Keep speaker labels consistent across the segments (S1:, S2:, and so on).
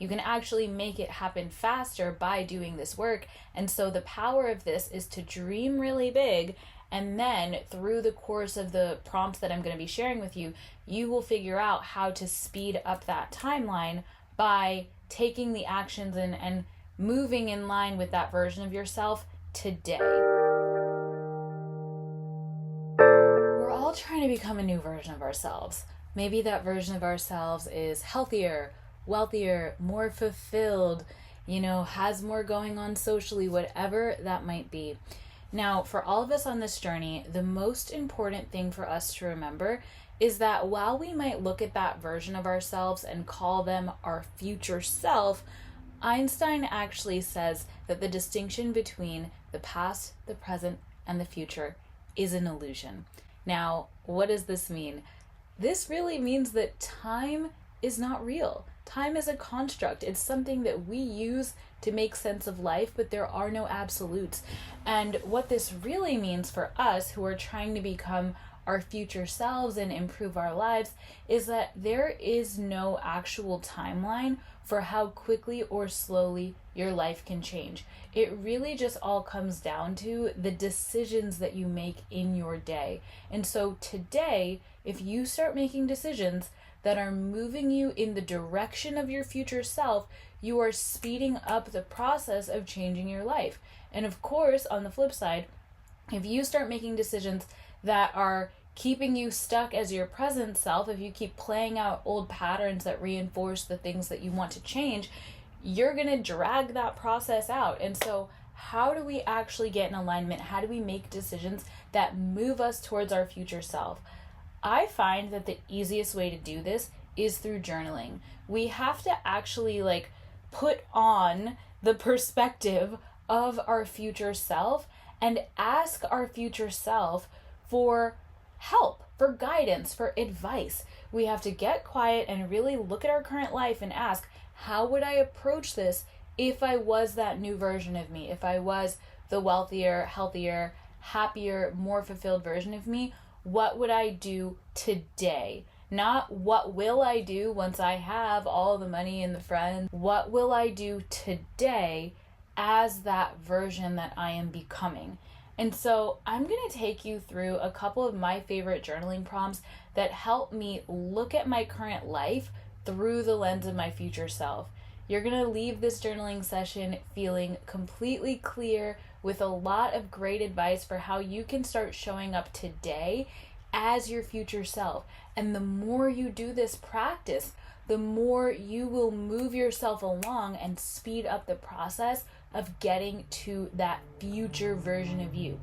S1: You can actually make it happen faster by doing this work. And so the power of this is to dream really big, and then through the course of the prompts that I'm going to be sharing with you, you will figure out how to speed up that timeline by taking the actions and moving in line with that version of yourself today. We're all trying to become a new version of ourselves. Maybe that version of ourselves is healthier, wealthier, more fulfilled, has more going on socially, whatever that might be. Now, for all of us on this journey, the most important thing for us to remember is that while we might look at that version of ourselves and call them our future self, Einstein actually says that the distinction between the past, the present, and the future is an illusion. Now, what does this mean? This really means that time is not real. Time is a construct. It's something that we use to make sense of life, but there are no absolutes. And what this really means for us who are trying to become our future selves and improve our lives is that there is no actual timeline for how quickly or slowly your life can change. It really just all comes down to the decisions that you make in your day. And so today, if you start making decisions that are moving you in the direction of your future self, you are speeding up the process of changing your life. And of course, on the flip side, if you start making decisions that are keeping you stuck as your present self, if you keep playing out old patterns that reinforce the things that you want to change, you're going to drag that process out. And so how do we actually get in alignment? How do we make decisions that move us towards our future self? I find that the easiest way to do this is through journaling. We have to actually put on the perspective of our future self and ask our future self for help, for guidance, for advice. We have to get quiet and really look at our current life and ask, how would I approach this if I was that new version of me? If I was the wealthier, healthier, happier, more fulfilled version of me, what would I do today? Not what will I do once I have all the money and the friends. What will I do today as that version that I am becoming? And so I'm going to take you through a couple of my favorite journaling prompts that help me look at my current life through the lens of my future self. You're going to leave this journaling session feeling completely clear with a lot of great advice for how you can start showing up today as your future self. And the more you do this practice, the more you will move yourself along and speed up the process of getting to that future version of you.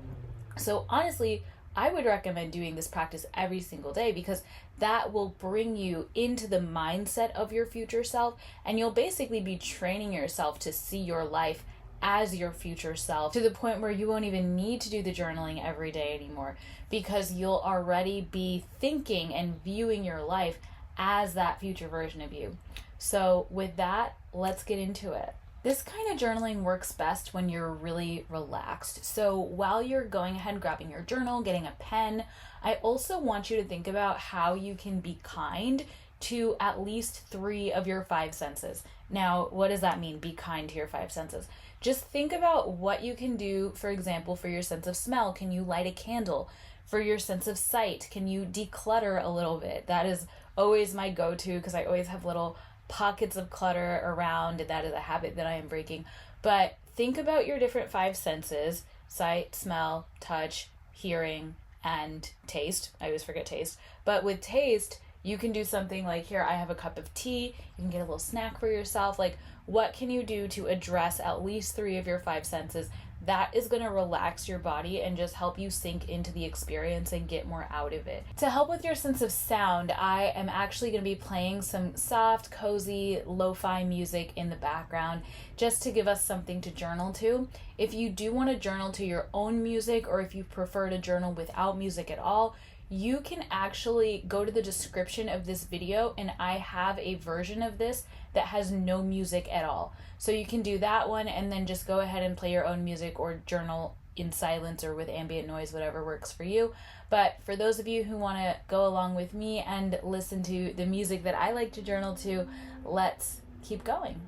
S1: So honestly, I would recommend doing this practice every single day because that will bring you into the mindset of your future self, and you'll basically be training yourself to see your life as your future self to the point where you won't even need to do the journaling every day anymore because you'll already be thinking and viewing your life as that future version of you. So with that, let's get into it. This kind of journaling works best when you're really relaxed. So while you're going ahead and grabbing your journal, getting a pen, I also want you to think about how you can be kind to at least 3 of your 5 senses. Now, what does that mean? Be kind to your 5 senses. Just think about what you can do, for example, for your sense of smell. Can you light a candle? For your sense of sight, can you declutter a little bit? That is always my go-to because I always have little pockets of clutter around, and that is a habit that I am breaking. But think about your different 5 senses: sight, smell, touch, hearing, and taste. I always forget taste. But with taste, you can do something like, here, I have a cup of tea. You can get a little snack for yourself. What can you do to address at least 3 of your 5 senses? That is going to relax your body and just help you sink into the experience and get more out of it. To help with your sense of sound, I am actually going to be playing some soft, cozy, lo-fi music in the background just to give us something to journal to. If you do want to journal to your own music, or if you prefer to journal without music at all, you can actually go to the description of this video, and I have a version of this that has no music at all. So you can do that one and then just go ahead and play your own music or journal in silence or with ambient noise, whatever works for you. But for those of you who want to go along with me and listen to the music that I like to journal to, let's keep going.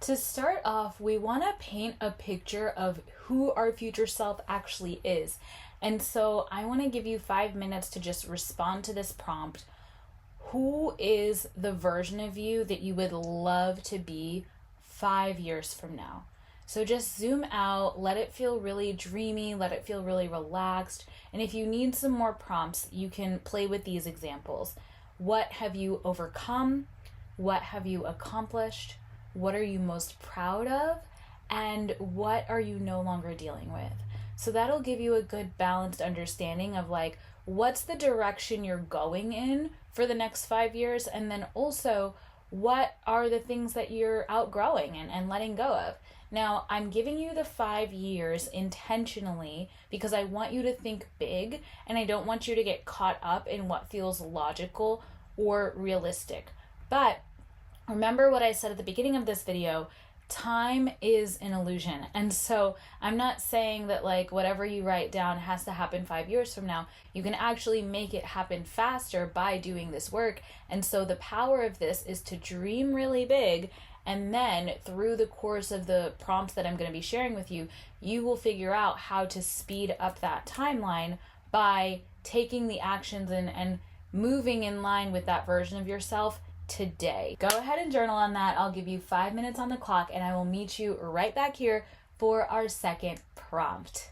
S1: To start off, we want to paint a picture of who our future self actually is. And so I want to give you 5 minutes to just respond to this prompt. Who is the version of you that you would love to be 5 years from now? So just zoom out, let it feel really dreamy, let it feel really relaxed. And if you need some more prompts, you can play with these examples. What have you overcome? What have you accomplished? What are you most proud of? And what are you no longer dealing with? So that'll give you a good balanced understanding of like, what's the direction you're going in for the next 5 years? And then also, what are the things that you're outgrowing and letting go of? Now, I'm giving you the 5 years intentionally because I want you to think big and I don't want you to get caught up in what feels logical or realistic. But remember what I said at the beginning of this video, time is an illusion. And so I'm not saying that like whatever you write down has to happen 5 years from now. You can actually make it happen faster by doing this work. And so the power of this is to dream really big. And then through the course of the prompts that I'm going to be sharing with you, you will figure out how to speed up that timeline by taking the actions and moving in line with that version of yourself today. Go ahead and journal on that. I'll give you 5 minutes on the clock and I will meet you right back here for our second prompt.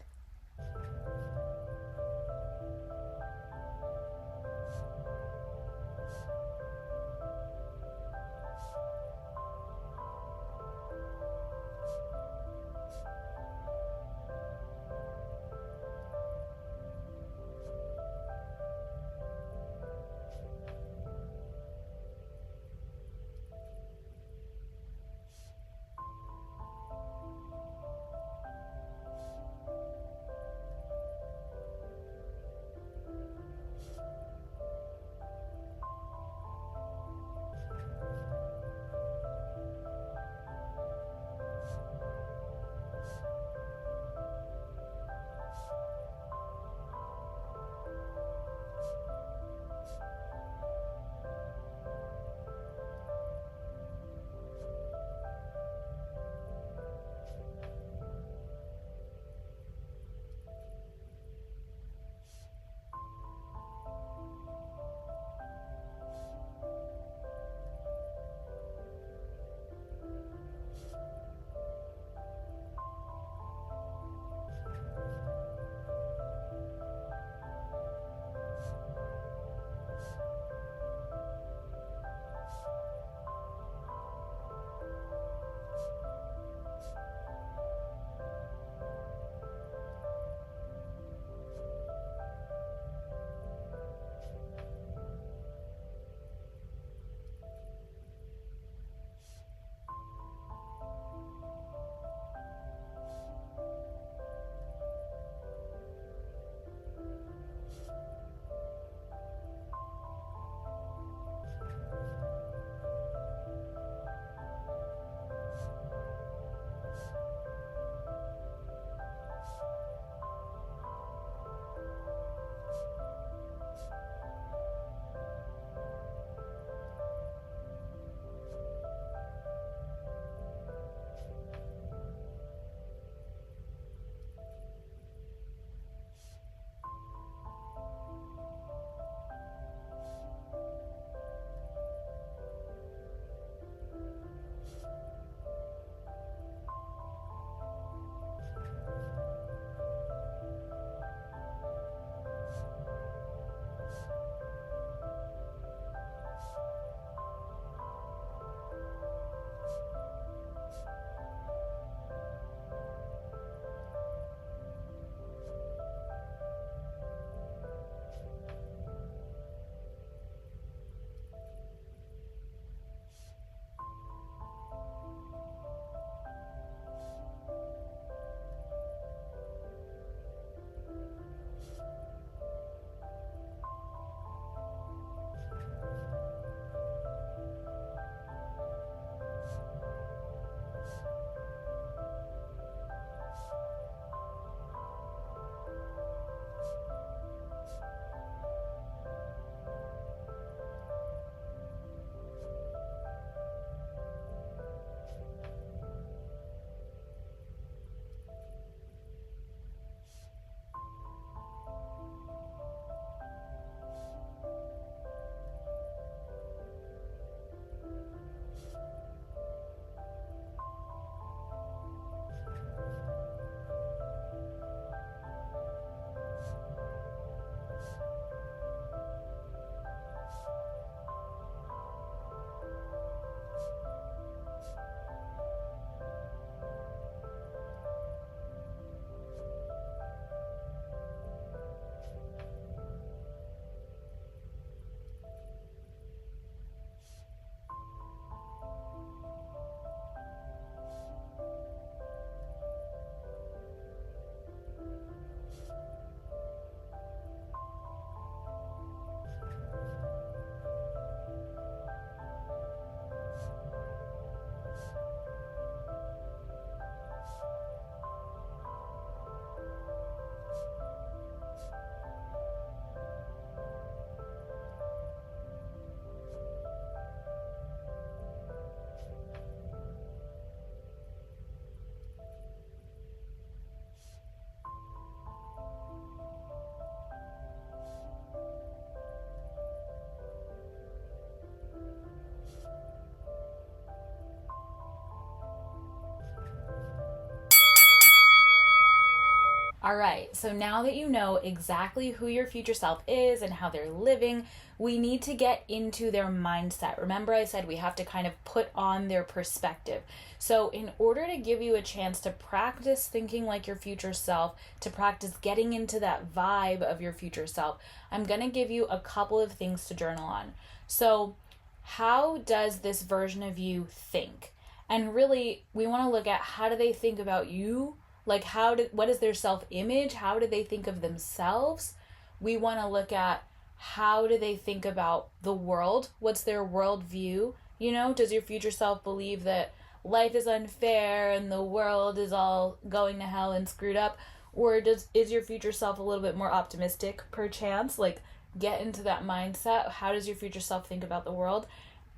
S1: All right, so now that you know exactly who your future self is and how they're living, we need to get into their mindset. Remember, I said we have to kind of put on their perspective. So, in order to give you a chance to practice thinking like your future self, to practice getting into that vibe of your future self, I'm going to give you a couple of things to journal on. So, how does this version of you think? And really, we want to look at how do they think about you? Like what is their self-image? How do they think of themselves? We want to look at how do they think about the world? What's their worldview? Does your future self believe that life is unfair and the world is all going to hell and screwed up? Or is your future self a little bit more optimistic, perchance? Like, get into that mindset. How does your future self think about the world?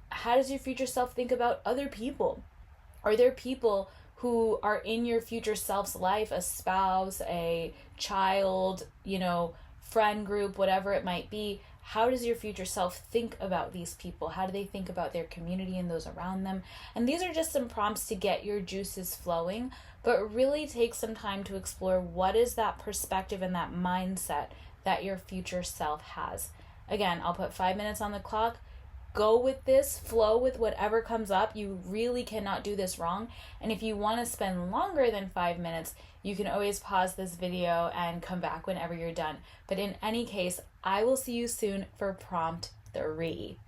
S1: How does your future self think about other people? Are there people who are in your future self's life, a spouse, a child, friend group, whatever it might be? How does your future self think about these people? How do they think about their community and those around them? And these are just some prompts to get your juices flowing, but really take some time to explore what is that perspective and that mindset that your future self has. Again, I'll put 5 minutes on the clock. Go with this, flow with whatever comes up. You really cannot do this wrong. And if you want to spend longer than 5 minutes, you can always pause this video and come back whenever you're done. But in any case, I will see you soon for prompt 3.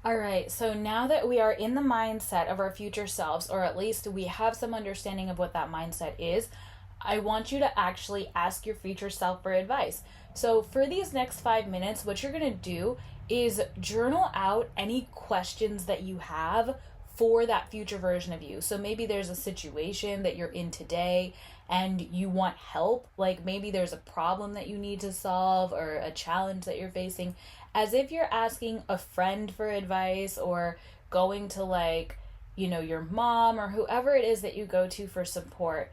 S1: All right, so now that we are in the mindset of our future selves, or at least we have some understanding of what that mindset is, I want you to actually ask your future self for advice. So, for these next 5 minutes, what you're going to do is journal out any questions that you have for that future version of you. So, maybe there's a situation that you're in today and you want help, like maybe there's a problem that you need to solve or a challenge that you're facing, as if you're asking a friend for advice or going to, like, your mom or whoever it is that you go to for support.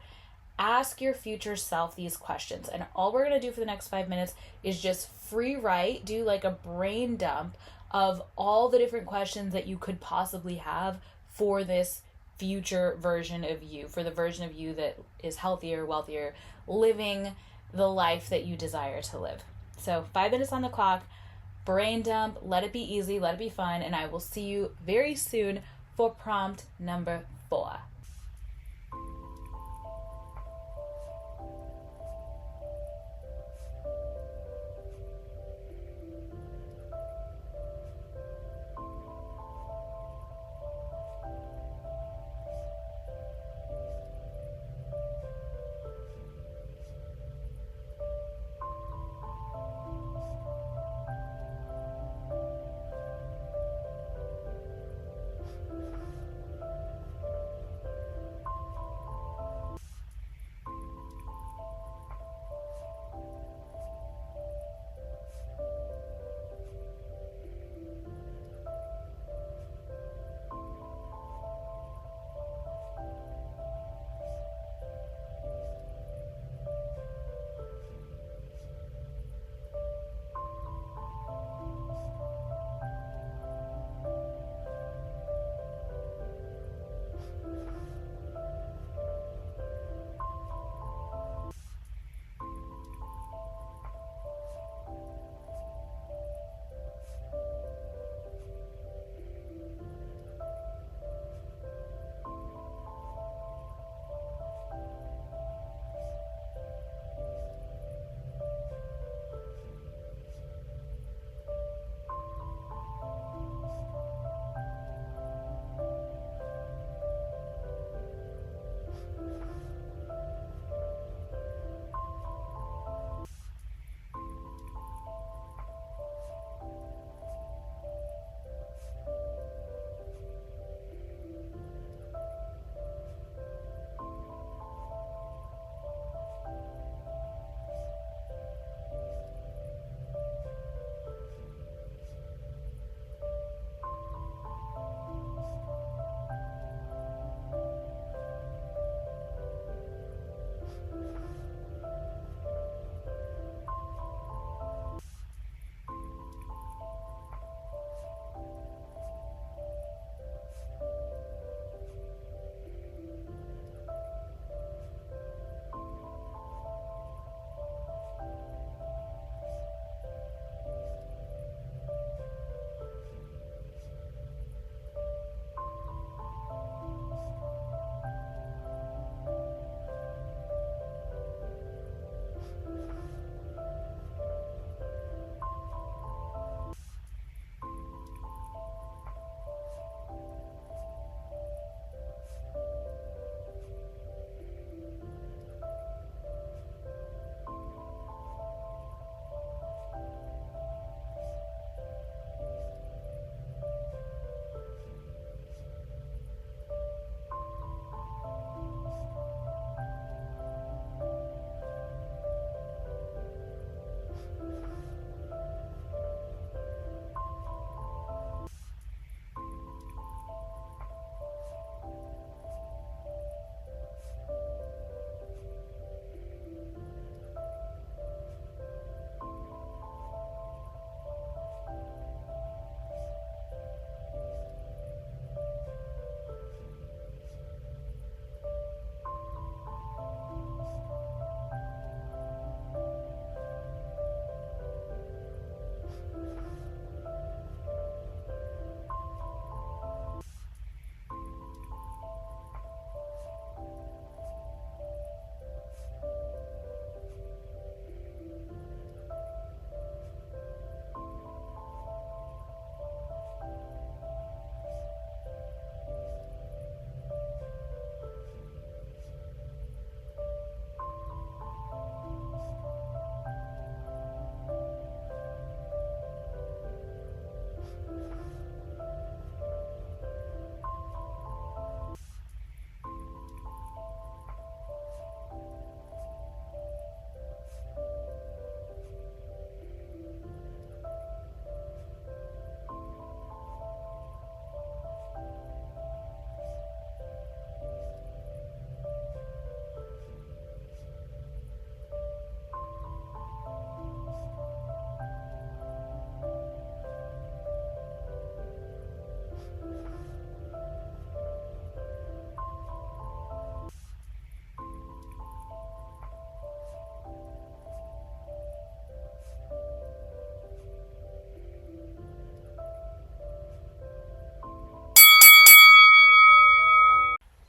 S1: Ask your future self these questions. And all we're going to do for the next 5 minutes is just free write, do like a brain dump of all the different questions that you could possibly have for this future version of you, for the version of you that is healthier, wealthier, living the life that you desire to live. So 5 minutes on the clock, brain dump, let it be easy, let it be fun, and I will see you very soon for prompt number 4.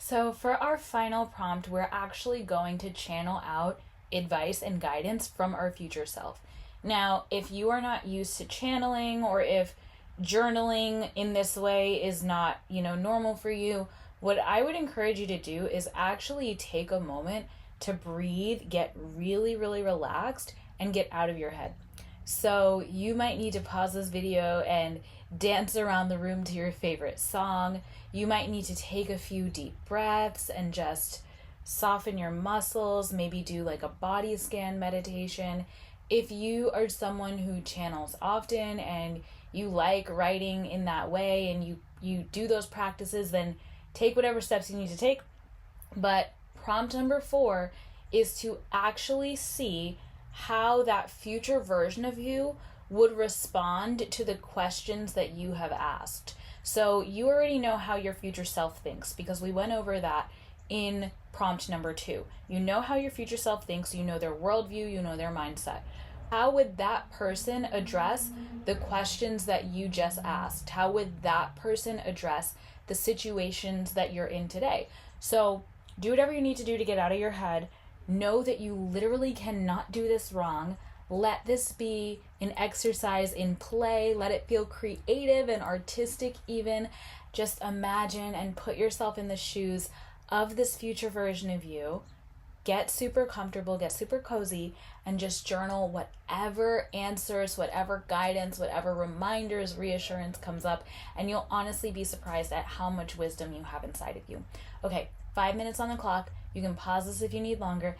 S1: So, for our final prompt, we're actually going to channel out advice and guidance from our future self. Now, if you are not used to channeling, or if journaling in this way is not, normal for you, what I would encourage you to do is actually take a moment to breathe, get really, really relaxed, and get out of your head. So you might need to pause this video and dance around the room to your favorite song. You might need to take a few deep breaths and just soften your muscles, maybe do like a body scan meditation. If you are someone who channels often and you like writing in that way and you do those practices, then take whatever steps you need to take. But prompt number 4 is to actually see how that future version of you would respond to the questions that you have asked. So you already know how your future self thinks because we went over that in prompt number 2. You know how your future self thinks, you know their worldview, you know their mindset. How would that person address the questions that you just asked? How would that person address the situations that you're in today? So do whatever you need to do to get out of your head. Know that you literally cannot do this wrong. Let this be an exercise in play. Let it feel creative and artistic even. Just imagine and put yourself in the shoes of this future version of you. Get super comfortable, get super cozy, and just journal whatever answers, whatever guidance, whatever reminders, reassurance comes up, and you'll honestly be surprised at how much wisdom you have inside of you. Okay, 5 minutes on the clock. You can pause this if you need longer.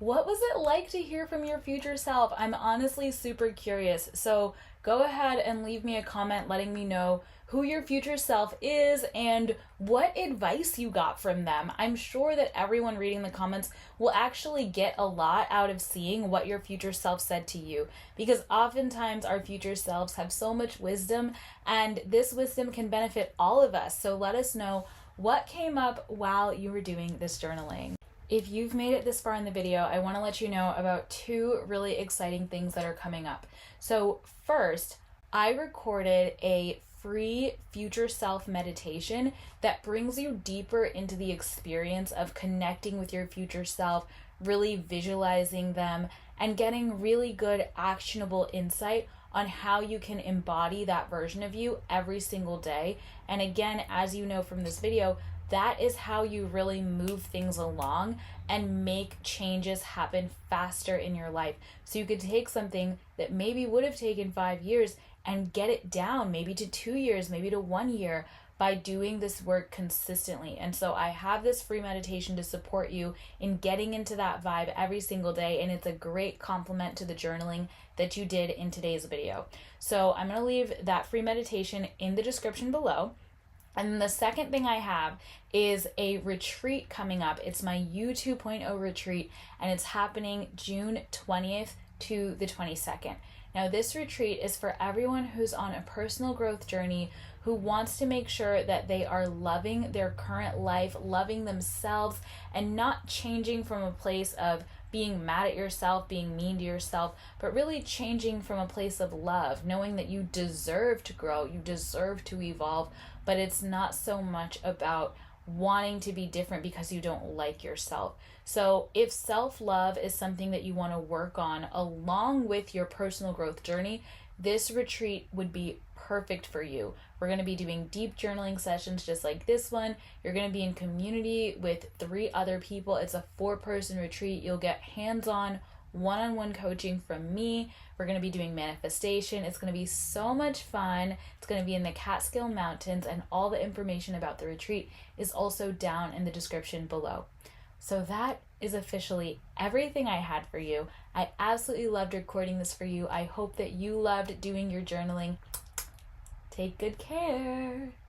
S1: what was it like to hear from your future self? I'm honestly super curious. So go ahead and leave me a comment letting me know who your future self is and what advice you got from them. I'm sure that everyone reading the comments will actually get a lot out of seeing what your future self said to you, because oftentimes our future selves have so much wisdom, and this wisdom can benefit all of us. So let us know what came up while you were doing this journaling. If you've made it this far in the video, I want to let you know about two really exciting things that are coming up. So first, I recorded a free future self meditation that brings you deeper into the experience of connecting with your future self, really visualizing them, and getting really good actionable insight on how you can embody that version of you every single day. And again, as you know from this video, that is how you really move things along and make changes happen faster in your life. So you could take something that maybe would have taken 5 years and get it down maybe to 2 years, maybe to 1 year, by doing this work consistently. And so I have this free meditation to support you in getting into that vibe every single day, and it's a great complement to the journaling that you did in today's video. So I'm going to leave that free meditation in the description below. And then the second thing I have is a retreat coming up. It's my U 2.0 retreat, and it's happening June 20th to the 22nd. Now, this retreat is for everyone who's on a personal growth journey, who wants to make sure that they are loving their current life, loving themselves, and not changing from a place of being mad at yourself, being mean to yourself, but really changing from a place of love, knowing that you deserve to grow, you deserve to evolve, but it's not so much about wanting to be different because you don't like yourself. So if self-love is something that you want to work on along with your personal growth journey, this retreat would be perfect for you. We're going to be doing deep journaling sessions just like this one. You're going to be in community with 3 other people. It's a 4-person retreat. You'll get hands-on, one-on-one coaching from me. We're going to be doing manifestation. It's going to be so much fun. It's going to be in the Catskill Mountains, and all the information about the retreat is also down in the description below. So that is officially everything I had for you. I absolutely loved recording this for you. I hope that you loved doing your journaling. Take good care.